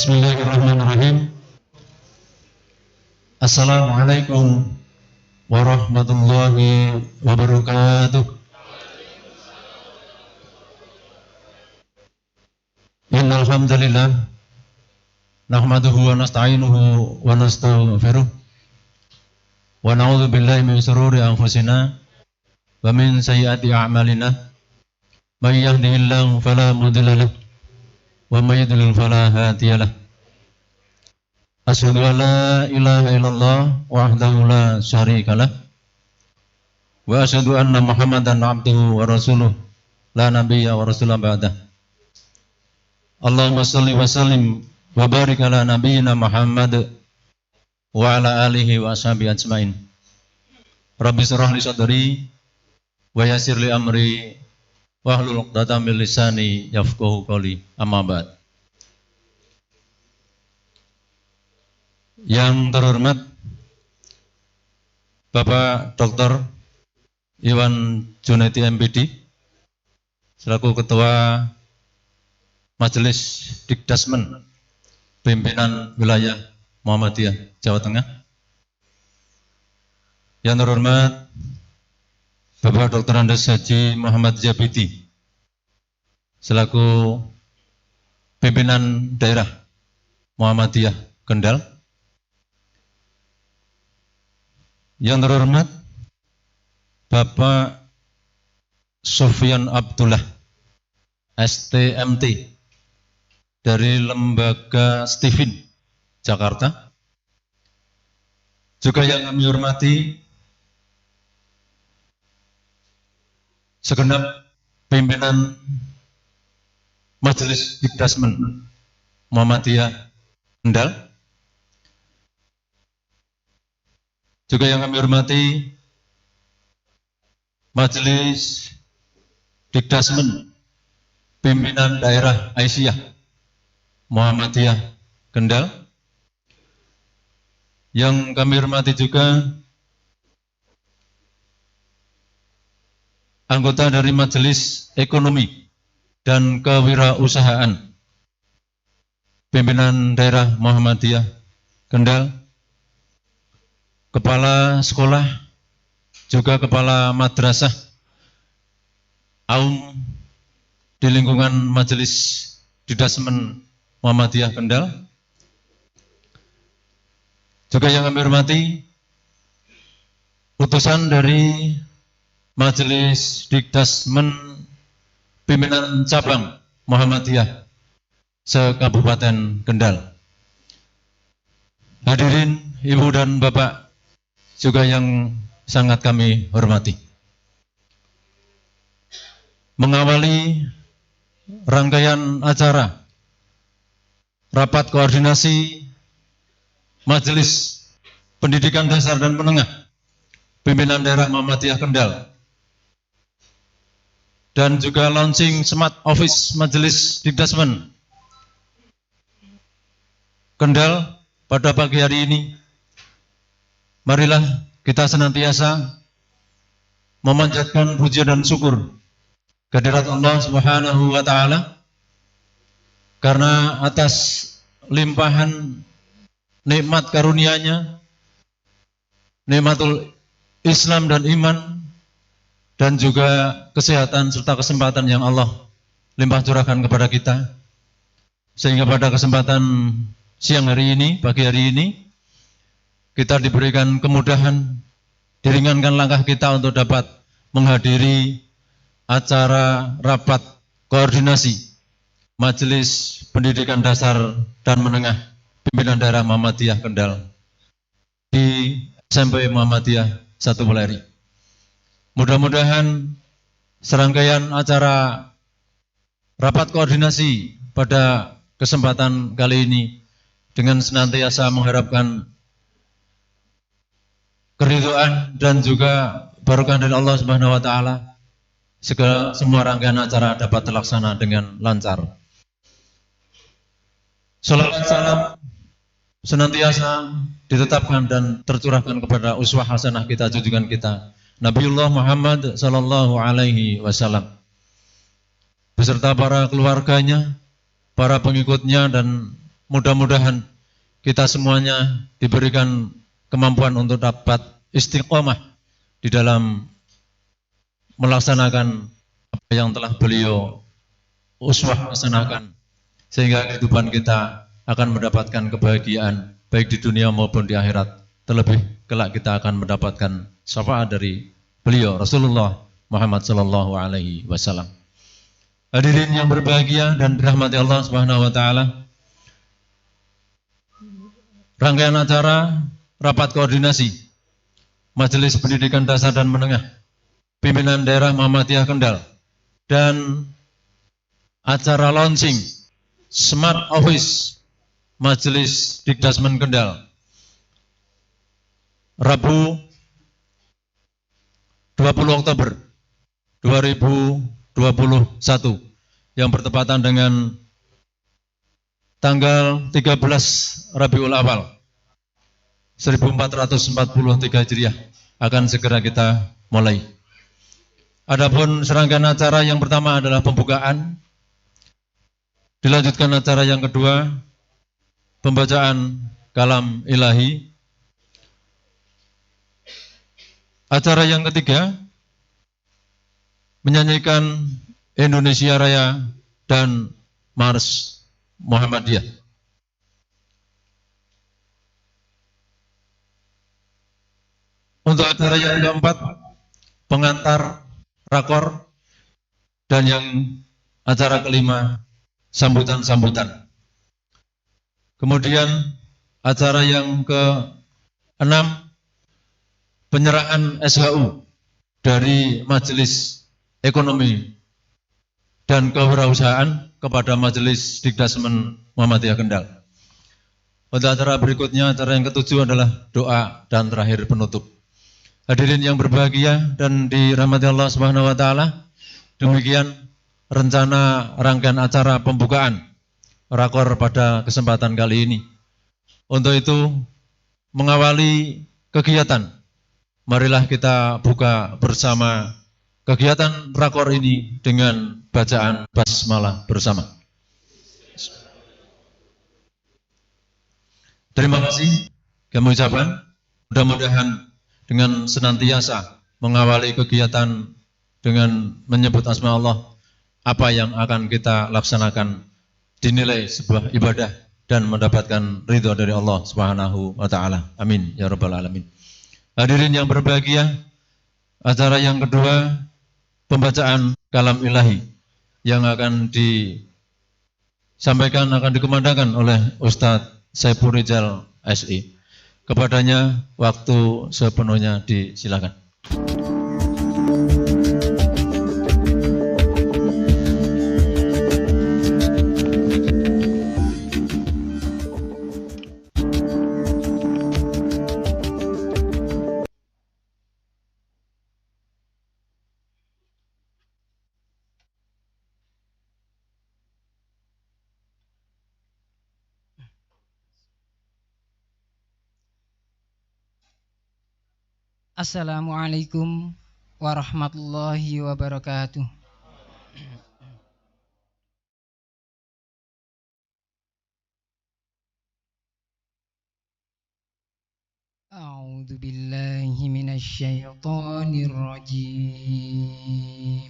Bismillahirrahmanirrahim. Assalamualaikum warahmatullahi wabarakatuh. Innal hamdalillah nahmaduhu wa nasta'inuhu wa nastaghfiruh wa na'udzu billahi min shururi anfusina wa min sayyiati a'malina. May yahdihillahu fala mudilla lahu wa may yudlil fala hadiya lahu. Asyhadu an la ilaha illallah wahdahu la syarika lah wa asyhadu anna Muhammadan abduhu wa rasuluh la nabiyya wa rasulah ba'dah. Allahumma shalli wa sallim wa barik ala nabiyyina Muhammad wa ala alihi wa ashabihi ajmain. Rabbi shrah li sadri wa yassir li amri wahlul 'uqdatam min lisani yafqahu qawli. Amma ba'd. Yang terhormat Bapak Dr. Iwan Junaidi MPD selaku Ketua Majelis Dikdasmen Pimpinan Wilayah Muhammadiyah Jawa Tengah. Yang terhormat Bapak Dr. Andes Haji Muhammad Jabidi selaku Pimpinan Daerah Muhammadiyah Kendal. Yang terhormat Bapak Sofyan Abdullah STMT dari Lembaga Stephen Jakarta. Juga yang kami hormati segenap pimpinan Majelis Dikdasmen Muhammadiyah Kendal. Juga yang kami hormati Majelis Dikdasmen Pimpinan Daerah Aisyah Muhammadiyah Kendal. Yang kami hormati juga anggota dari Majelis Ekonomi dan Kewirausahaan Pimpinan Daerah Muhammadiyah Kendal, Kepala Sekolah, juga Kepala Madrasah Aum di lingkungan Majelis Dikdasmen Muhammadiyah Kendal. Juga yang kami hormati utusan dari Majelis Dikdasmen Pimpinan Cabang Muhammadiyah se-Kabupaten Kendal. Hadirin Ibu dan Bapak juga yang sangat kami hormati. Mengawali rangkaian acara Rapat Koordinasi Majelis Pendidikan Dasar dan Menengah Pimpinan Daerah Muhammadiyah Kendal dan juga launching Smart Office Majelis Dikdasmen Kendal pada pagi hari ini, marilah kita senantiasa memanjatkan puji dan syukur kehadirat Allah Subhanahu wa Ta'ala karena atas limpahan nikmat karunia-Nya, nikmatul Islam dan iman, dan juga kesehatan serta kesempatan yang Allah limpah curahkan kepada kita, sehingga pada kesempatan siang hari ini, pagi hari ini, kita diberikan kemudahan, diringankan langkah kita untuk dapat menghadiri acara rapat koordinasi Majelis Pendidikan Dasar dan Menengah Pimpinan Daerah Muhammadiyah Kendal di SMP Muhammadiyah 1 Weleri. Mudah-mudahan serangkaian acara rapat koordinasi pada kesempatan kali ini dengan senantiasa mengharapkan keridhaan dan juga barokah dari Allah Subhanahu wa Ta'ala, segala semua rangkaian acara dapat terlaksana dengan lancar. Salawat salam senantiasa ditetapkan dan tercurahkan kepada uswah hasanah kita, junjungan kita Nabiullah Muhammad sallallahu alaihi wasallam beserta para keluarganya, para pengikutnya, dan mudah-mudahan kita semuanya diberikan kemampuan untuk dapat istiqomah di dalam melaksanakan apa yang telah beliau uswah laksanakan, sehingga kehidupan kita akan mendapatkan kebahagiaan baik di dunia maupun di akhirat. Terlebih kelak kita akan mendapatkan syafaat dari beliau Rasulullah Muhammad sallallahu alaihi wasallam. Hadirin yang berbahagia dan dirahmati Allah Subhanahu wa taala, rangkaian acara rapat koordinasi Majelis Pendidikan Dasar dan Menengah Pimpinan Daerah Muhammadiyah Kendal dan acara launching Smart Office Majelis Dikdasmen Kendal Rabu 20 Oktober 2021 yang bertepatan dengan tanggal 13 Rabiul Awal 1443 Hijriah akan segera kita mulai. Adapun serangkaian acara yang pertama adalah pembukaan, dilanjutkan acara yang kedua pembacaan kalam ilahi, acara yang ketiga menyanyikan Indonesia Raya dan Mars Muhammadiyah. Untuk acara yang keempat, pengantar rakor, dan yang acara kelima, sambutan-sambutan. Kemudian acara yang keenam, penyerahan SHU dari Majelis Ekonomi dan Kewirausahaan kepada Majelis Dikdasmen Muhammadiyah Kendal. Pada acara berikutnya, acara yang ketujuh adalah doa dan terakhir penutup. Hadirin yang berbahagia dan dirahmati Allah Subhanahu wa taala, demikian rencana rangkaian acara pembukaan rakor pada kesempatan kali ini. Untuk itu, mengawali kegiatan, marilah kita buka bersama kegiatan rakor ini dengan bacaan basmalah bersama. Terima kasih kami ucapkan, mudah-mudahan dengan senantiasa mengawali kegiatan dengan menyebut asma Allah, apa yang akan kita laksanakan dinilai sebuah ibadah dan mendapatkan ridho dari Allah Subhanahu wa taala. Amin ya rabbal alamin. Hadirin yang berbahagia, acara yang kedua pembacaan kalam ilahi yang akan disampaikan, akan dikumandangkan oleh Ustadz Saiful Rijal SI. Kepadanya waktu sepenuhnya disilakan. Assalamualaikum warahmatullahi wabarakatuh. A'udzu billahi minasy syaithanir rajim.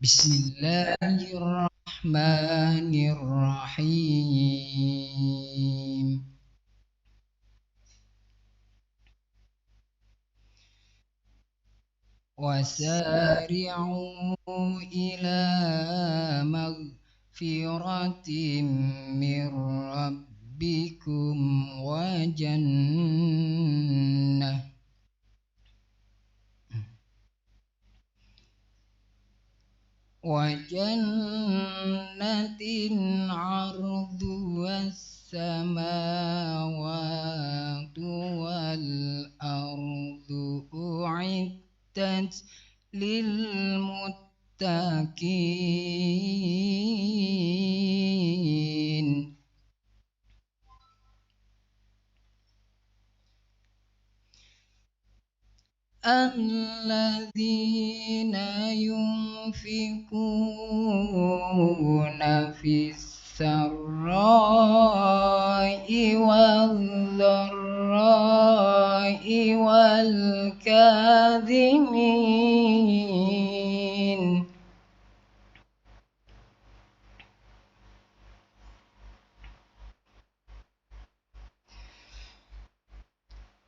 Bismillahirrahmanirrahim. Wasari'u ila magfiratin mir rabbikum wa jannah arduwas samawati wal ardu u'iddat lil muttaqin. الذين ينفقون في السراء والضراء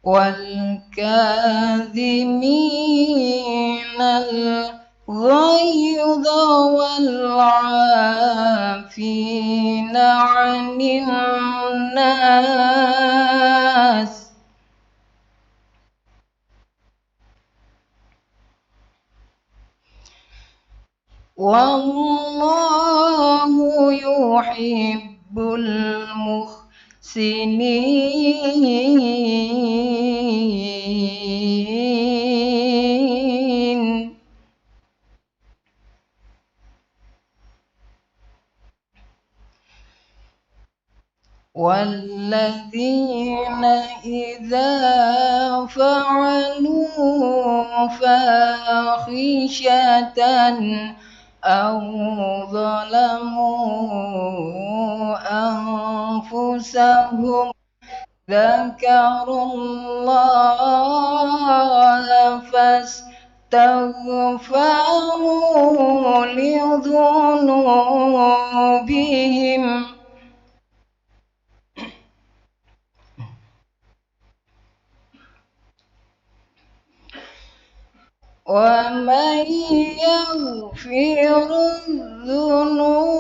والكاظمين الغيظ والعافين عن الناس والله يحب المحسنين والذين إذا فعلوا فاحشة أو ظلموا أنفسهم ذكروا الله فاستغفروا لذنوبهم ومن يغفر الذنوب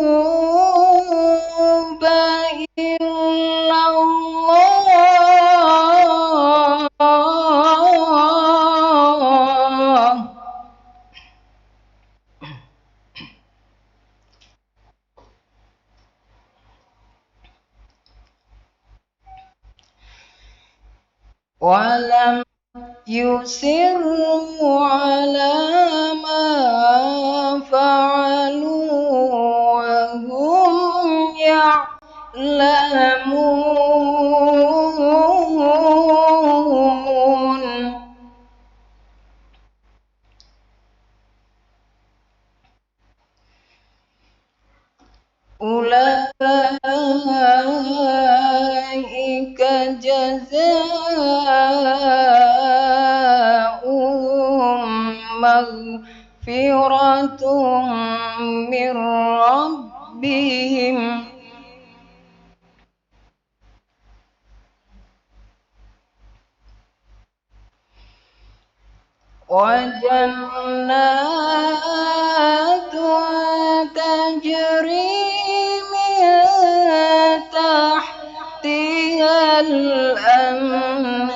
إلا الله ولم يصروا على ما فعلوا وهم يعلمون أولئك جزاؤهم مغفرة من ربهم وجنات تجري من تحتها الأنهار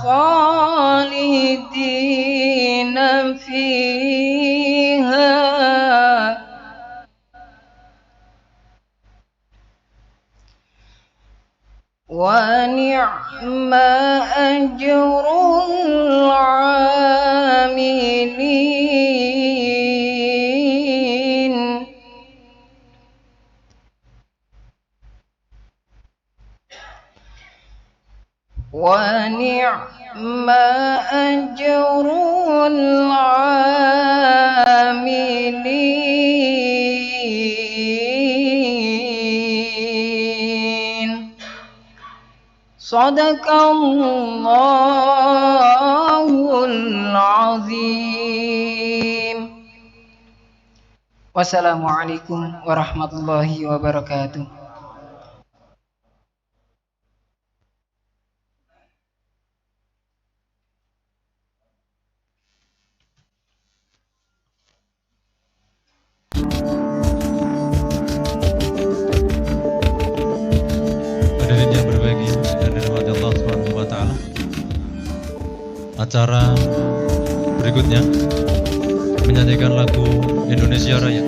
خالدين فيها ونعم أجر العاملين ونعم أجر العاملين صدق الله العظيم. Wassalamualaikum warahmatullahi wabarakatuh. Hadirin yang berbahagia dan dirahmati Allah Subhanahu wa taala. Acara berikutnya menyanyikan lagu Indonesia Raya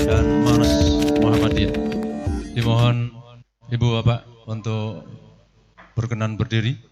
dan Mars Muhammadiyah. Dimohon Ibu Bapak untuk berkenan berdiri.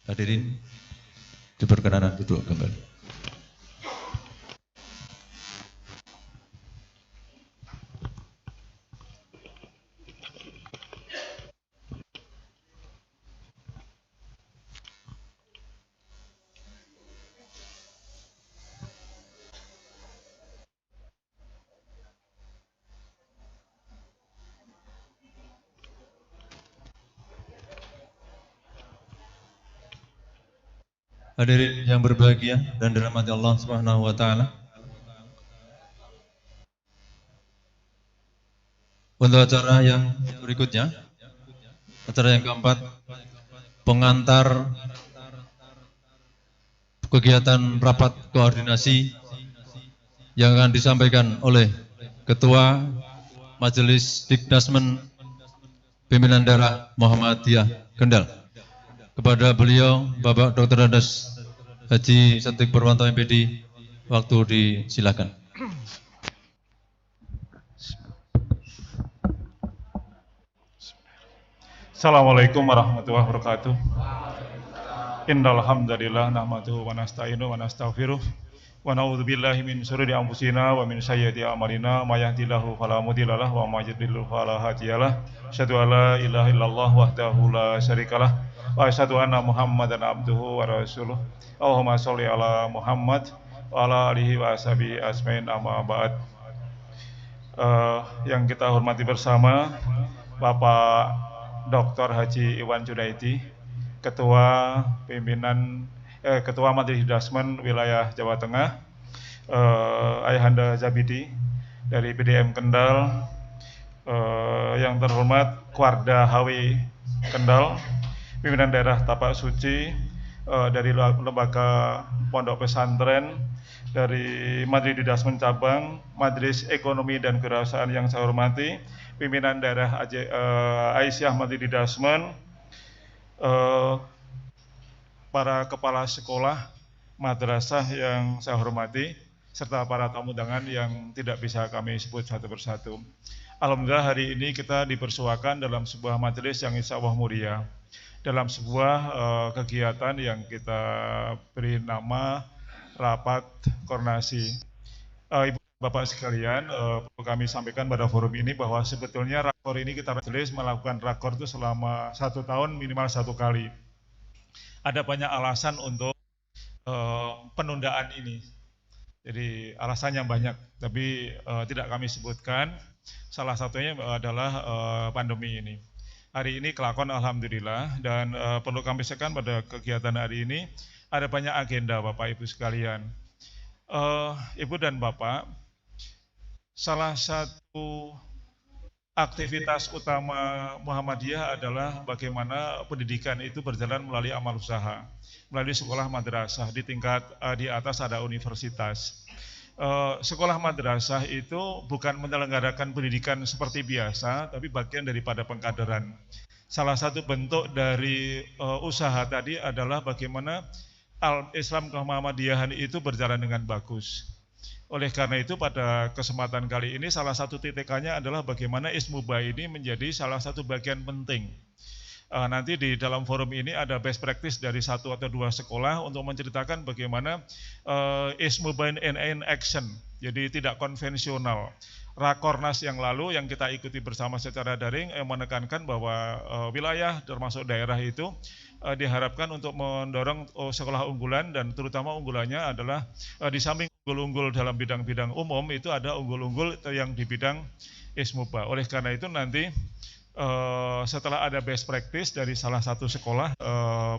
Hadirin diperkenanan duduk kembali. Hadirin yang berbahagia dan dirahmati Allah Subhanahu wa taala. Untuk acara yang berikutnya, acara yang keempat, pengantar kegiatan rapat koordinasi yang akan disampaikan oleh Ketua Majelis Dikdasmen Pimpinan Daerah Muhammadiyah Kendal. Kepada beliau, Bapak Dr. Andes Haji Satik Purwanto MPD, waktu disilakan. Assalamualaikum warahmatullahi wabarakatuh. Innal hamdalillah nahmaduhu wa nasta'inu wa nastaghfiruh wa na'udzu billahi min syururi anfusina wa min sayyiati a'malina may yahdihillahu fala mudhillalah wa may yudhlil fala hadiyalah. Asyhadu an la ilaha illallah wahdahu la syarikalah wa asyhadu anna Muhammadan abduhu wa rasuluh. Allahumma sholli ala Muhammad wa ala alihi wa ashabihi ajmain, amma ba'd. Yang kita hormati bersama Bapak Dr. Haji Iwan Junaidi, Ketua Ketua Majelis Dikdasmen Wilayah Jawa Tengah, Ayahanda Zabidi dari PDM Kendal, yang terhormat Kuarda HW Kendal, pimpinan daerah Tapak Suci, dari lembaga pondok pesantren, dari Majelis Dikdasmen Cabang, Majelis Ekonomi dan Kewirausahaan yang saya hormati, pimpinan daerah Aisyah Majelis Dikdasmen, para kepala sekolah, madrasah yang saya hormati, serta para tamu undangan yang tidak bisa kami sebut satu persatu. Alhamdulillah hari ini kita dipersuakan dalam sebuah majelis yang insya Allah mulia, dalam sebuah kegiatan yang kita beri nama rapat koordinasi. Ibu Bapak sekalian, kami sampaikan pada forum ini bahwa sebetulnya rakor ini kita majelis melakukan rakor itu selama 1 tahun minimal 1 kali. Ada banyak alasan untuk penundaan ini. Jadi alasannya banyak, tapi tidak kami sebutkan. Salah satunya adalah pandemi ini. Hari ini kelakon alhamdulillah, dan perlu kami sampaikan pada kegiatan hari ini ada banyak agenda Bapak Ibu sekalian. Ibu dan Bapak, salah satu aktivitas utama Muhammadiyah adalah bagaimana pendidikan itu berjalan melalui amal usaha, melalui sekolah madrasah di tingkat di atas ada universitas. Sekolah madrasah itu bukan menyelenggarakan pendidikan seperti biasa, tapi bagian daripada pengkaderan. Salah satu bentuk dari usaha tadi adalah bagaimana Islam kemuhammadiyahan itu berjalan dengan bagus. Oleh karena itu pada kesempatan kali ini salah satu titiknya adalah bagaimana Ismuba ini menjadi salah satu bagian penting. Nanti di dalam forum ini ada best practice dari 1 atau 2 sekolah untuk menceritakan bagaimana Ismuba in action, jadi tidak konvensional. Rakornas yang lalu yang kita ikuti bersama secara daring menekankan bahwa wilayah termasuk daerah itu diharapkan untuk mendorong sekolah unggulan, dan terutama unggulannya adalah di samping unggul-unggul dalam bidang-bidang umum itu ada unggul-unggul yang di bidang Ismuba. Oleh karena itu nanti setelah ada best practice dari salah satu sekolah,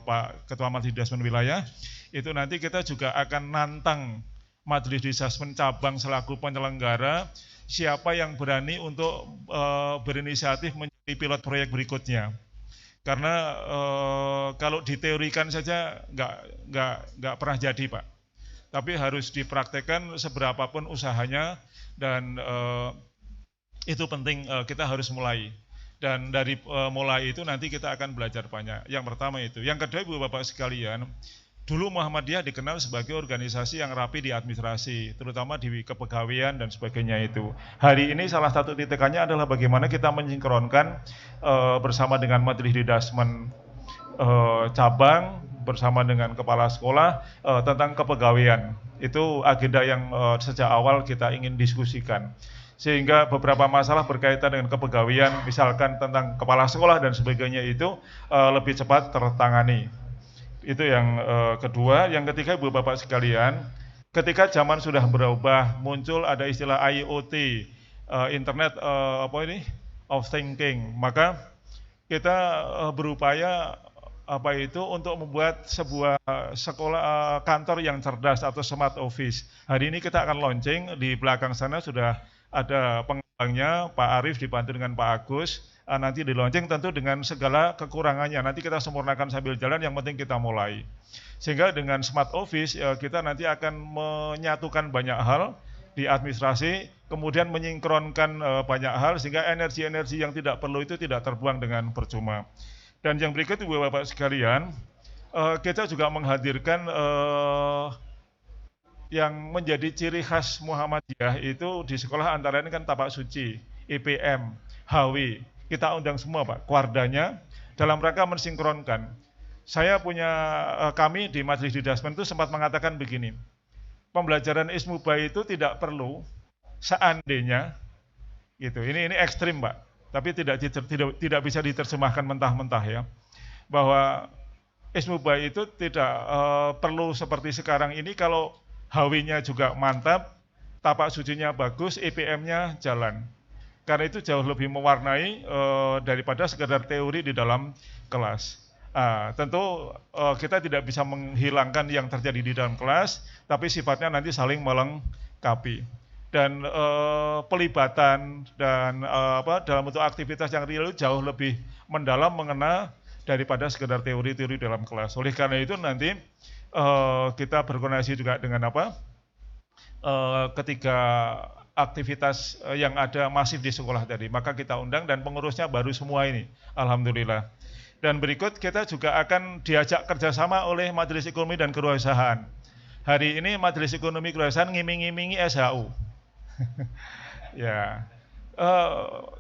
Pak Ketua Majelis Disasmen Wilayah, itu nanti kita juga akan nantang Majelis Disasmen Cabang selaku penyelenggara, siapa yang berani untuk berinisiatif menjadi pilot proyek berikutnya. Karena kalau diteorikan saja nggak pernah jadi Pak, tapi harus dipraktekkan seberapapun usahanya, dan itu penting, kita harus mulai. Dan dari mulai itu nanti kita akan belajar banyak. Yang pertama itu. Yang kedua Ibu Bapak sekalian, dulu Muhammadiyah dikenal sebagai organisasi yang rapi di administrasi, terutama di kepegawaian dan sebagainya itu. Hari ini salah satu titiknya adalah bagaimana kita mensinkronkan bersama dengan Majelis Disasmen cabang, bersama dengan kepala sekolah tentang kepegawaian. Itu agenda yang sejak awal kita ingin diskusikan. Sehingga beberapa masalah berkaitan dengan kepegawaian, misalkan tentang kepala sekolah dan sebagainya itu lebih cepat tertangani. Itu yang kedua. Yang ketiga Ibu Bapak sekalian, ketika zaman sudah berubah, muncul ada istilah IoT, Internet of Thinking, maka kita berupaya untuk membuat sebuah sekolah kantor yang cerdas atau smart office. Hari ini kita akan launching, di belakang sana sudah ada pengembangnya, Pak Arif dibantu dengan Pak Agus, nanti di launching tentu dengan segala kekurangannya, nanti kita sempurnakan sambil jalan, yang penting kita mulai. Sehingga dengan smart office kita nanti akan menyatukan banyak hal di administrasi, kemudian menyinkronkan banyak hal, sehingga energi-energi yang tidak perlu itu tidak terbuang dengan percuma. Dan yang berikut Ibu Bapak sekalian, kita juga menghadirkan yang menjadi ciri khas Muhammadiyah itu di sekolah, antara ini kan Tapak Suci, IPM, HW, kita undang semua Pak, kuardanya, dalam rangka mensinkronkan. Kami di Majelis Disasmen itu sempat mengatakan begini, pembelajaran Ismuba itu tidak perlu seandainya, gitu. Ini ekstrim Pak, tapi tidak bisa diterjemahkan mentah-mentah ya, bahwa Ismuba itu tidak perlu seperti sekarang ini. Kalau HW-nya juga mantap, Tapak Sucinya bagus, IPM-nya jalan. Karena itu jauh lebih mewarnai daripada sekedar teori di dalam kelas. Tentu kita tidak bisa menghilangkan yang terjadi di dalam kelas, tapi sifatnya nanti saling melengkapi. Dan pelibatan dan dalam bentuk aktivitas yang real jauh lebih mendalam mengena daripada sekedar teori-teori dalam kelas. Oleh karena itu nanti kita berkoordinasi juga dengan ketika aktivitas yang ada masif di sekolah tadi, maka kita undang dan pengurusnya baru semua ini, alhamdulillah. Dan berikut kita juga akan diajak kerjasama oleh Majelis Ekonomi dan Kewirausahaan. Hari ini Majelis Ekonomi Kewirausahaan ngiming-ngimingi SHU. Ya,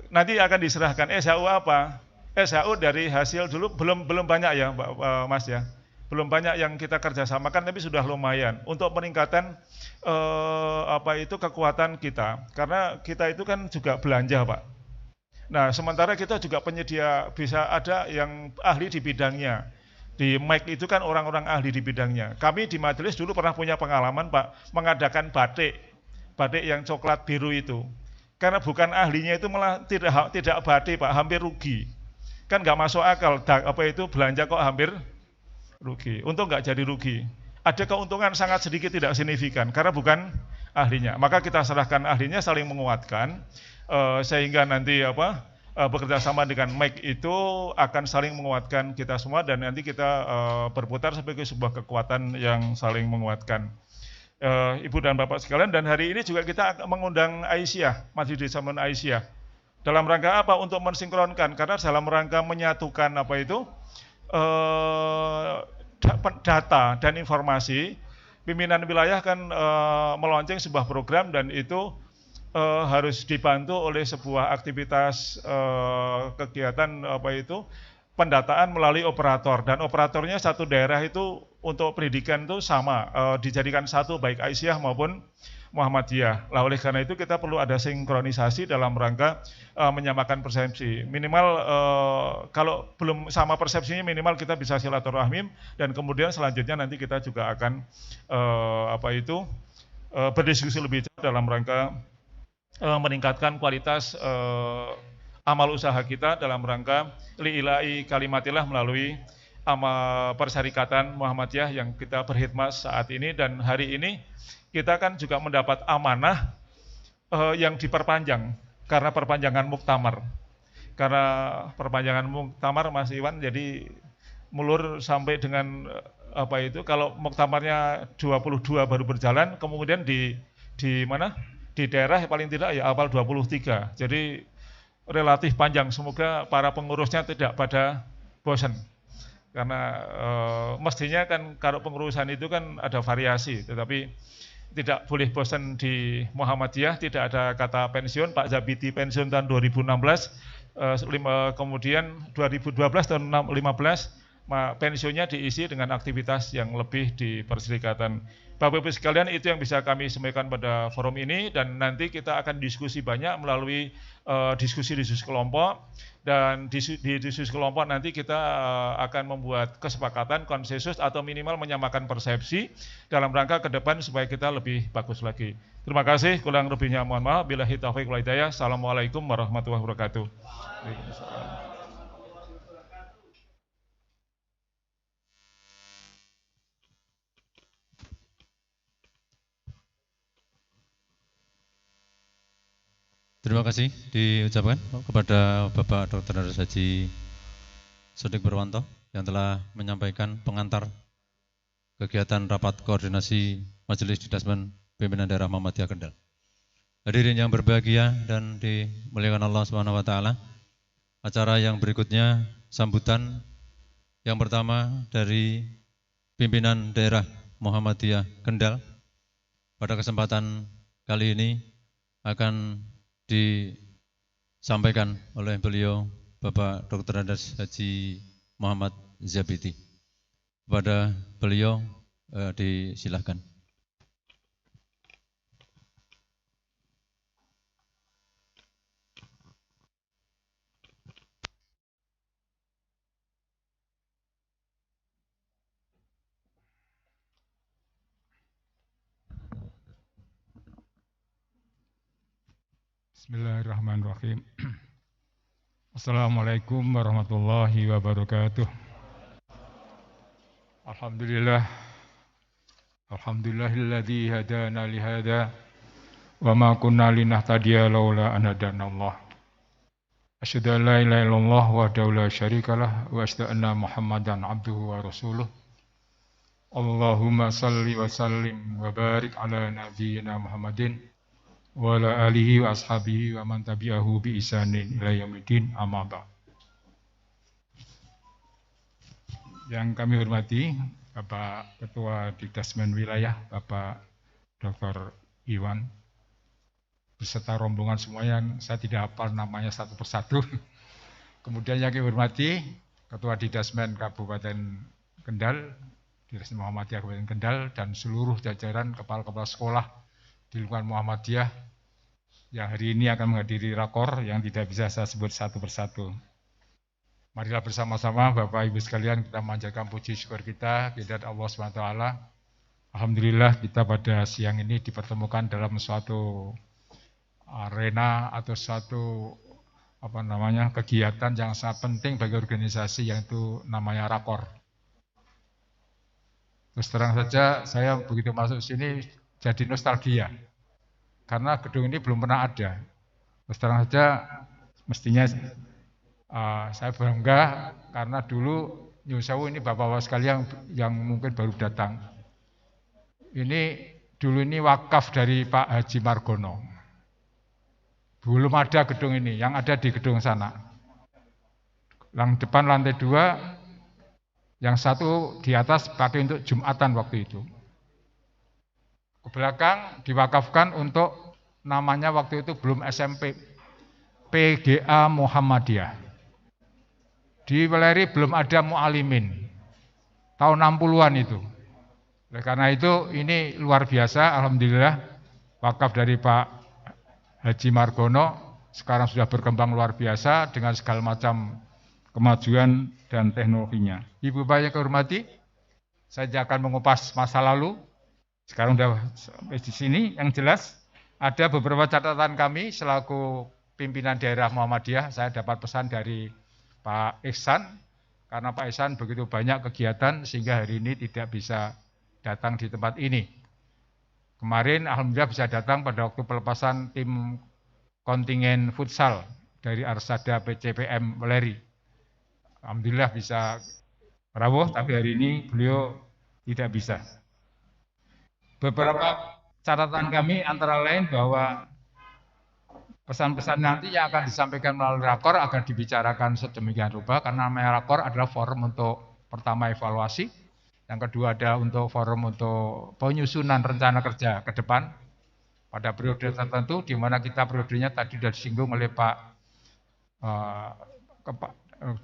nanti akan diserahkan SHU apa? SHU dari hasil dulu belum banyak ya, Mas ya. Belum banyak yang kita kerjasamakan, tapi sudah lumayan untuk peningkatan kekuatan kita. Karena kita itu kan juga belanja Pak. Nah sementara kita juga penyedia, bisa ada yang ahli di bidangnya. Di MIC itu kan orang-orang ahli di bidangnya. Kami di majelis dulu pernah punya pengalaman Pak, mengadakan batik yang coklat biru itu. Karena bukan ahlinya itu malah tidak batik Pak, hampir rugi. Kan nggak masuk akal, belanja kok hampir rugi. Untuk nggak jadi rugi. Ada keuntungan sangat sedikit tidak signifikan karena bukan ahlinya. Maka kita serahkan ahlinya saling menguatkan sehingga nanti bekerja sama dengan Mike itu akan saling menguatkan kita semua dan nanti kita berputar sebagai sebuah kekuatan yang saling menguatkan. Ibu dan Bapak sekalian, dan hari ini juga kita mengundang Aisyah, Majelis Zaman Aisyah. Dalam rangka apa? Untuk mensinkronkan, karena dalam rangka menyatukan data dan informasi. Pimpinan wilayah kan melonceng sebuah program dan itu harus dibantu oleh sebuah aktivitas kegiatan pendataan melalui operator, dan operatornya satu daerah itu untuk pendidikan itu sama, dijadikan satu baik Aisyah maupun Muhammadiyah. Lah oleh karena itu kita perlu ada sinkronisasi dalam rangka menyamakan persepsi. Minimal kalau belum sama persepsinya, minimal kita bisa silaturahim, dan kemudian selanjutnya nanti kita juga akan berdiskusi lebih jauh dalam rangka meningkatkan kualitas amal usaha kita dalam rangka li'ilai kalimatillah melalui persyarikatan Muhammadiyah yang kita berkhidmat saat ini. Dan hari ini kita kan juga mendapat amanah yang diperpanjang karena perpanjangan muktamar. Karena perpanjangan muktamar Mas Iwan, jadi mulur sampai dengan kalau muktamarnya 22 baru berjalan, kemudian di mana? Di daerah paling tidak ya awal 23. Jadi relatif panjang, semoga para pengurusnya tidak pada bosan. Karena mestinya kan kalau pengurusan itu kan ada variasi, tetapi tidak boleh bosan di Muhammadiyah, tidak ada kata pensiun. Pak Zabidi pensiun tahun 2016, kemudian 2012 tahun 2015 pensiunnya diisi dengan aktivitas yang lebih di perserikatan. Bapak Ibu sekalian, itu yang bisa kami sampaikan pada forum ini, dan nanti kita akan diskusi banyak melalui diskusi-diskusi kelompok, dan di diskusi kelompok nanti kita akan membuat kesepakatan, konsensus atau minimal menyamakan persepsi dalam rangka ke depan supaya kita lebih bagus lagi. Terima kasih, kurang lebihnya mohon maaf. Billahi taufiq wal hidayah. Assalamualaikum warahmatullahi wabarakatuh. Terima kasih diucapkan kepada Bapak Dr. Andes Haji Sodik Purwanto yang telah menyampaikan pengantar kegiatan rapat koordinasi Majelis Didasmen Pimpinan Daerah Muhammadiyah Kendal. Hadirin yang berbahagia dan dimuliakan Allah Subhanahu wa taala. Acara yang berikutnya sambutan yang pertama dari Pimpinan Daerah Muhammadiyah Kendal. Pada kesempatan kali ini akan disampaikan oleh beliau Bapak Dr. Andes Haji Muhammad Zabidi. Kepada beliau disilahkan. Bismillahirrahmanirrahim. Assalamualaikum warahmatullahi wabarakatuh. Alhamdulillahilladzi hadana lihada wa ma kunna linahtadiya laula an hadanallah. Asyhadu an la ilaha illallah wahdahu la syarikalah wa asyhadu anna Muhammadan abduhu wa rasuluh. Allahumma salli wa sallim wa barik ala nabiyyina Muhammadin wa ala alihi wa ashabihi wa man tabi'ahu bi ihsanin ila yaumil amma ba'd. Yang kami hormati Bapak Ketua Didasmen Wilayah, Bapak Dr. Iwan, beserta rombongan semua yang saya tidak hafal namanya satu persatu. Kemudian yang kami hormati Ketua Didasmen Kabupaten Kendal, Didasmen Muhammadiyah Kabupaten Kendal, dan seluruh jajaran kepala-kepala sekolah di lingkungan Muhammadiyah yang hari ini akan menghadiri rakor yang tidak bisa saya sebut satu persatu. Marilah bersama-sama Bapak Ibu sekalian kita memanjatkan puji syukur kita kehadirat Allah SWT. Alhamdulillah kita pada siang ini dipertemukan dalam suatu arena atau suatu kegiatan yang sangat penting bagi organisasi, yaitu namanya rakor. Terus terang saja saya begitu masuk sini jadi nostalgia karena gedung ini belum pernah ada. Terus terang saja mestinya saya bangga karena dulu Nyun Sewu ini bapak-bapak sekalian yang mungkin baru datang. Dulu ini wakaf dari Pak Haji Margono. Belum ada gedung ini, yang ada di gedung sana. Yang depan lantai 2, yang satu di atas pakai untuk Jumatan waktu itu. Ke belakang diwakafkan untuk namanya waktu itu belum SMP, PGA Muhammadiyah. Di Weleri belum ada mu'alimin, tahun 60-an itu. Oleh karena itu ini luar biasa, alhamdulillah wakaf dari Pak Haji Margono sekarang sudah berkembang luar biasa dengan segala macam kemajuan dan teknologinya. Ibu Bapak yang kehormati, saya akan mengupas masa lalu. Sekarang sudah sampai di sini, yang jelas ada beberapa catatan kami selaku pimpinan daerah Muhammadiyah. Saya dapat pesan dari Pak Ihsan, karena Pak Ihsan begitu banyak kegiatan sehingga hari ini tidak bisa datang di tempat ini. Kemarin alhamdulillah bisa datang pada waktu pelepasan tim kontingen futsal dari Arsada PCPM Weleri. Alhamdulillah bisa rawuh, tapi hari ini beliau tidak bisa. Beberapa catatan kami antara lain bahwa pesan-pesan nanti yang akan disampaikan melalui rakor akan dibicarakan sedemikian rupa, karena namanya rakor adalah forum untuk pertama evaluasi, yang kedua adalah untuk forum untuk penyusunan rencana kerja ke depan pada periode tertentu, di mana kita periodenya tadi sudah disinggung oleh Pak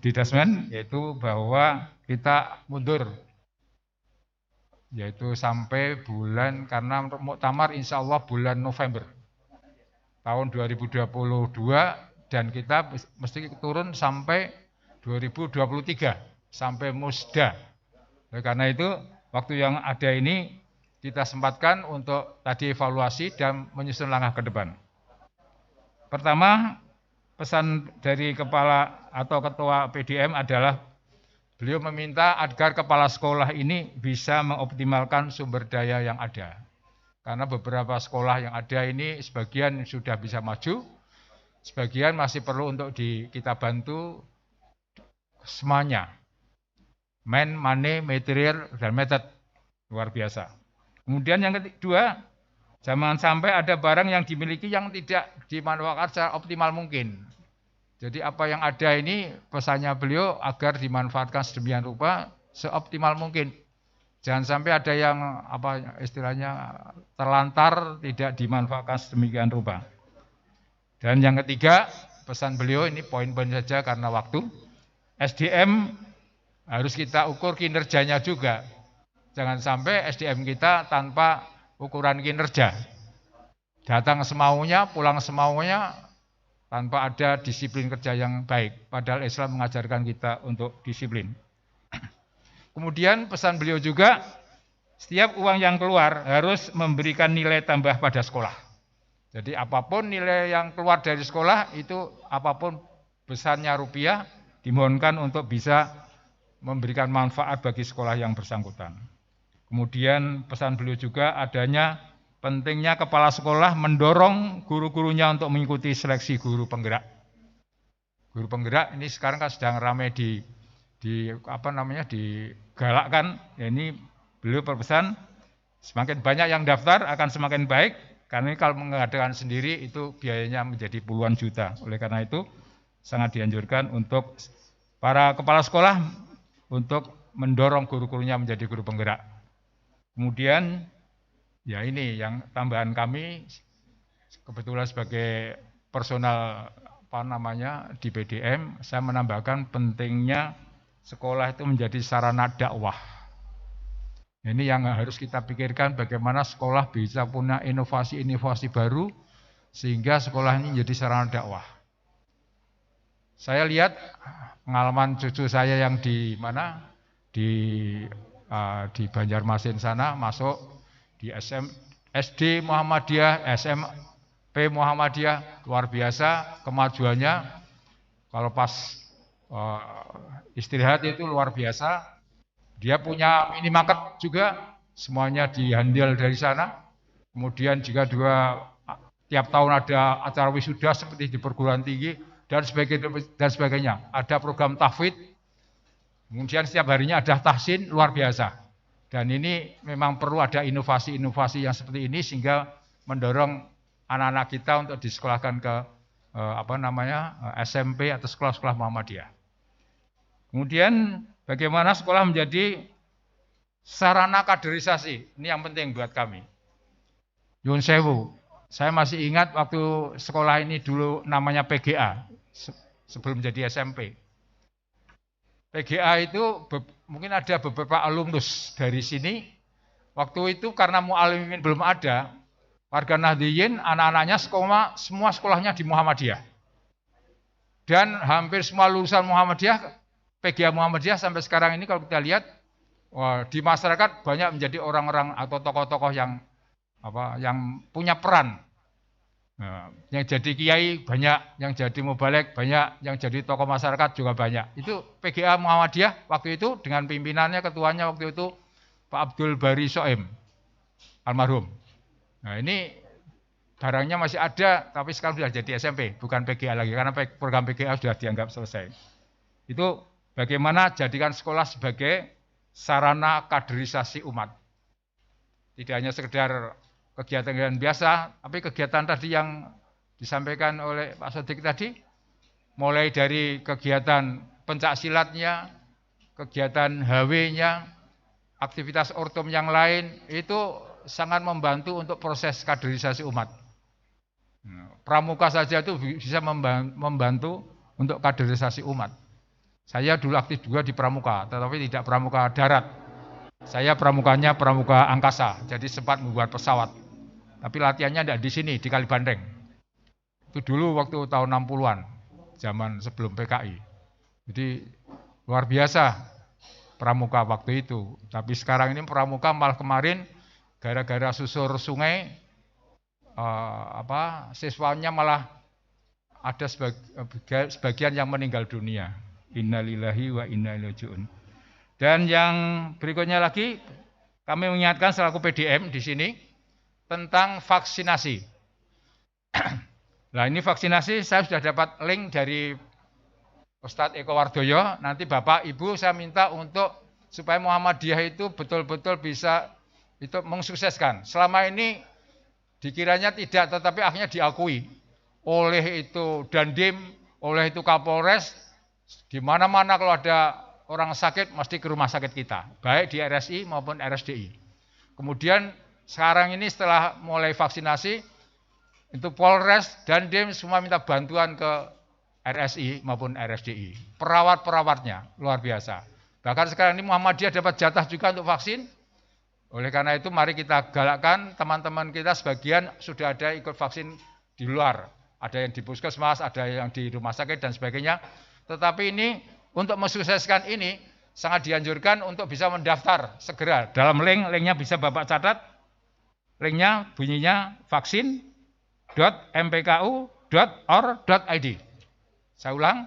Didasmen, yaitu bahwa kita mundur, yaitu sampai bulan, karena untuk muktamar insya Allah bulan November tahun 2022, dan kita mesti turun sampai 2023 sampai musda. Oleh karena itu waktu yang ada ini kita sempatkan untuk tadi evaluasi dan menyusun langkah ke depan. Pertama, pesan dari kepala atau ketua PDM adalah beliau meminta agar kepala sekolah ini bisa mengoptimalkan sumber daya yang ada. Karena beberapa sekolah yang ada ini sebagian sudah bisa maju, sebagian masih perlu untuk kita bantu semuanya. Money, material, dan method. Luar biasa. Kemudian yang kedua, jangan sampai ada barang yang dimiliki yang tidak dimanfaatkan secara optimal mungkin. Jadi apa yang ada ini pesannya beliau agar dimanfaatkan sedemikian rupa seoptimal mungkin. Jangan sampai ada yang istilahnya terlantar, tidak dimanfaatkan sedemikian rupa. Dan yang ketiga, pesan beliau ini poin-poin saja karena waktu. SDM harus kita ukur kinerjanya juga. Jangan sampai SDM kita tanpa ukuran kinerja. Datang semaunya, pulang semaunya, tanpa ada disiplin kerja yang baik. Padahal Islam mengajarkan kita untuk disiplin. Kemudian pesan beliau juga, setiap uang yang keluar harus memberikan nilai tambah pada sekolah. Jadi apapun nilai yang keluar dari sekolah, itu apapun besarnya rupiah, dimohonkan untuk bisa memberikan manfaat bagi sekolah yang bersangkutan. Kemudian pesan beliau juga adanya pentingnya kepala sekolah mendorong guru-gurunya untuk mengikuti seleksi guru penggerak. Guru penggerak ini sekarang kan sedang ramai digalakkan. Ya, ini beliau berpesan semakin banyak yang daftar akan semakin baik, karena kalau mengadakan sendiri itu biayanya menjadi puluhan juta. Oleh karena itu sangat dianjurkan untuk para kepala sekolah untuk mendorong guru-gurunya menjadi guru penggerak. Kemudian ya ini yang tambahan kami kebetulan sebagai personal di PDM, saya menambahkan pentingnya sekolah itu menjadi sarana dakwah. Ini yang harus kita pikirkan, bagaimana sekolah bisa punya inovasi-inovasi baru sehingga sekolah ini menjadi sarana dakwah. Saya lihat pengalaman cucu saya yang di Banjarmasin sana, masuk di SD Muhammadiyah, SMP Muhammadiyah, luar biasa kemajuannya. Kalau pas istirahat itu luar biasa. Dia punya minimarket juga, semuanya dihandle dari sana. Kemudian juga tiap tahun ada acara wisuda seperti di perguruan tinggi dan sebagainya. Ada program tahfidz, kemudian setiap harinya ada tahsin, luar biasa. Dan ini memang perlu ada inovasi-inovasi yang seperti ini sehingga mendorong anak-anak kita untuk disekolahkan ke SMP atau sekolah-sekolah Muhammadiyah. Kemudian bagaimana sekolah menjadi sarana kaderisasi, ini yang penting buat kami. Yun sewu, saya masih ingat waktu sekolah ini dulu namanya PGA, sebelum jadi SMP. PGA itu mungkin ada beberapa alumnus dari sini. Waktu itu karena mu'alimin belum ada, warga Nahdliyin, anak-anaknya semua sekolahnya di Muhammadiyah. Dan hampir semua lulusan Muhammadiyah, PGA Muhammadiyah sampai sekarang ini kalau kita lihat, di masyarakat banyak menjadi orang-orang atau tokoh-tokoh yang punya peran. Nah, yang jadi kiai banyak, yang jadi mubalek banyak, yang jadi tokoh masyarakat juga banyak. Itu PGA Muhammadiyah waktu itu dengan pimpinannya, ketuanya waktu itu Pak Abdul Bari Soem, almarhum. Nah ini barangnya masih ada, tapi sekarang sudah jadi SMP, bukan PGA lagi, karena program PGA sudah dianggap selesai. Itu bagaimana jadikan sekolah sebagai sarana kaderisasi umat. Tidak hanya sekedar kegiatan biasa, tapi kegiatan tadi yang disampaikan oleh Pak Sodik tadi, mulai dari kegiatan pencak silatnya, kegiatan HW-nya, aktivitas ortom yang lain, itu sangat membantu untuk proses kaderisasi umat. Pramuka saja itu bisa membantu untuk kaderisasi umat. Saya dulu aktif juga di pramuka, tetapi tidak pramuka darat. Saya pramukanya pramuka angkasa, jadi sempat membuat pesawat. Tapi latihannya tidak di sini, di Kalibandeng. Itu dulu waktu tahun 60-an, zaman sebelum PKI. Jadi luar biasa pramuka waktu itu. Tapi sekarang ini pramuka malah kemarin gara-gara susur sungai, siswanya malah ada sebagian yang meninggal dunia. Innalillahi wa inna ilaihi raji'un. Dan yang berikutnya lagi, kami mengingatkan selaku PDM di sini tentang vaksinasi. Nah ini vaksinasi, saya sudah dapat link dari Ustadz Eko Wardoyo. Nanti Bapak Ibu saya minta untuk supaya Muhammadiyah itu betul-betul bisa itu mensukseskan. Selama ini dikiranya tidak, tetapi akhirnya diakui oleh itu Dandim, oleh itu Kapolres. Di mana-mana kalau ada orang sakit mesti ke rumah sakit kita, baik di RSI maupun RSDI. Kemudian sekarang ini setelah mulai vaksinasi, itu Polres dan Dandim semua minta bantuan ke RSI maupun RSDI. Perawat-perawatnya luar biasa. Bahkan sekarang ini Muhammadiyah dapat jatah juga untuk vaksin. Oleh karena itu mari kita galakkan teman-teman kita, sebagian sudah ada ikut vaksin di luar. Ada yang di puskesmas, ada yang di rumah sakit dan sebagainya. Tetapi ini untuk mensukseskan ini sangat dianjurkan untuk bisa mendaftar segera. Dalam linknya bisa Bapak catat. Linknya bunyinya vaksin.mpku.or.id. Saya ulang,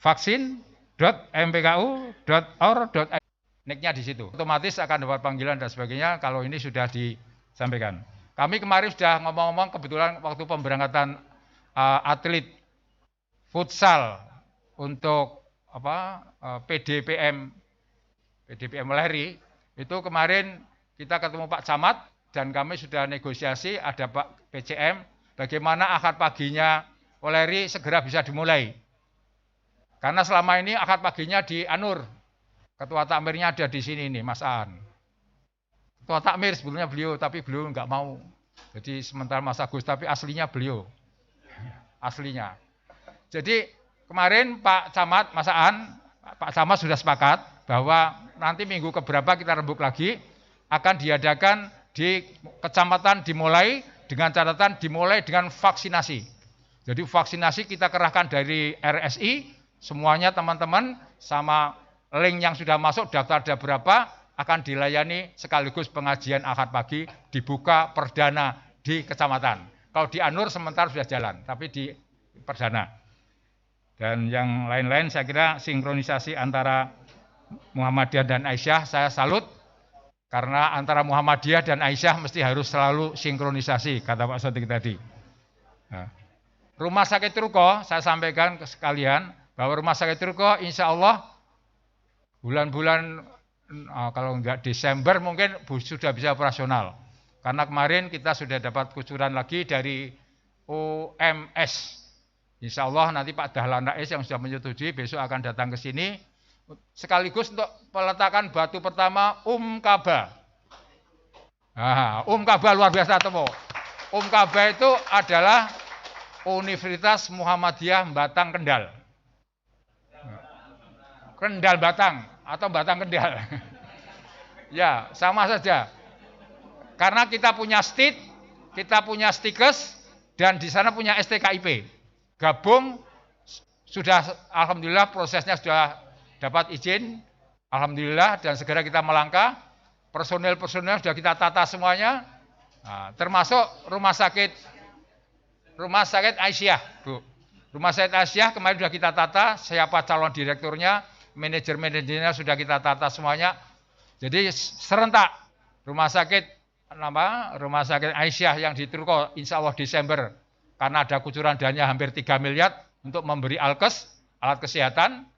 vaksin.mpku.or.id. Nicknya di situ. Otomatis akan dapat panggilan dan sebagainya kalau ini sudah disampaikan. Kami kemarin sudah ngomong-ngomong, kebetulan waktu pemberangkatan atlet futsal untuk PDPM Meleri, itu kemarin kita ketemu Pak Camat dan kami sudah negosiasi, ada Pak PCM, bagaimana akad paginya Meleri segera bisa dimulai. Karena selama ini akad paginya di Anur. Ketua takmirnya ada di sini nih, Mas Aan. Ketua takmir sebelumnya beliau, tapi beliau nggak mau. Jadi sementara Mas Agus, tapi aslinya beliau. Aslinya. Jadi kemarin Pak Camat, Mas Aan, Pak Camat sudah sepakat bahwa nanti minggu keberapa kita rembuk lagi, akan diadakan di kecamatan dimulai dengan catatan dimulai dengan vaksinasi. Jadi vaksinasi kita kerahkan dari RSI, semuanya teman-teman, sama link yang sudah masuk, daftar ada berapa, akan dilayani sekaligus pengajian akad pagi, dibuka perdana di kecamatan. Kalau di Anur sementara sudah jalan, tapi di perdana. Dan yang lain-lain saya kira sinkronisasi antara Muhammadiyah dan Aisyah saya salut, karena antara Muhammadiyah dan Aisyah mesti harus selalu sinkronisasi, kata Pak Sotik tadi. Nah, Rumah Sakit Truko, saya sampaikan ke sekalian, bahwa Rumah Sakit Truko insya Allah bulan-bulan, kalau enggak Desember mungkin sudah bisa operasional. Karena kemarin kita sudah dapat kucuran lagi dari OMS. Insya Allah nanti Pak Dahlan Rais yang sudah menyetujui besok akan datang ke sini sekaligus untuk peletakan batu pertama Kaba. Nah, Kaba luar biasa temu. Kaba itu adalah Universitas Muhammadiyah Batang Kendal. Kendal Batang atau Batang Kendal. Ya, sama saja. Karena kita punya STID, kita punya STIKES, dan di sana punya STKIP. Gabung, sudah alhamdulillah prosesnya sudah dapat izin, alhamdulillah, dan segera kita melangkah. Personel-personel sudah kita tata semuanya, nah, termasuk rumah sakit Aisyah, Bu. Rumah sakit Aisyah kemarin sudah kita tata, siapa calon direkturnya, manajer-manajernya sudah kita tata semuanya. Jadi serentak rumah sakit Aisyah yang di Truko insya Allah Desember, karena ada kucuran dananya hampir 3 miliar untuk memberi alkes, alat kesehatan.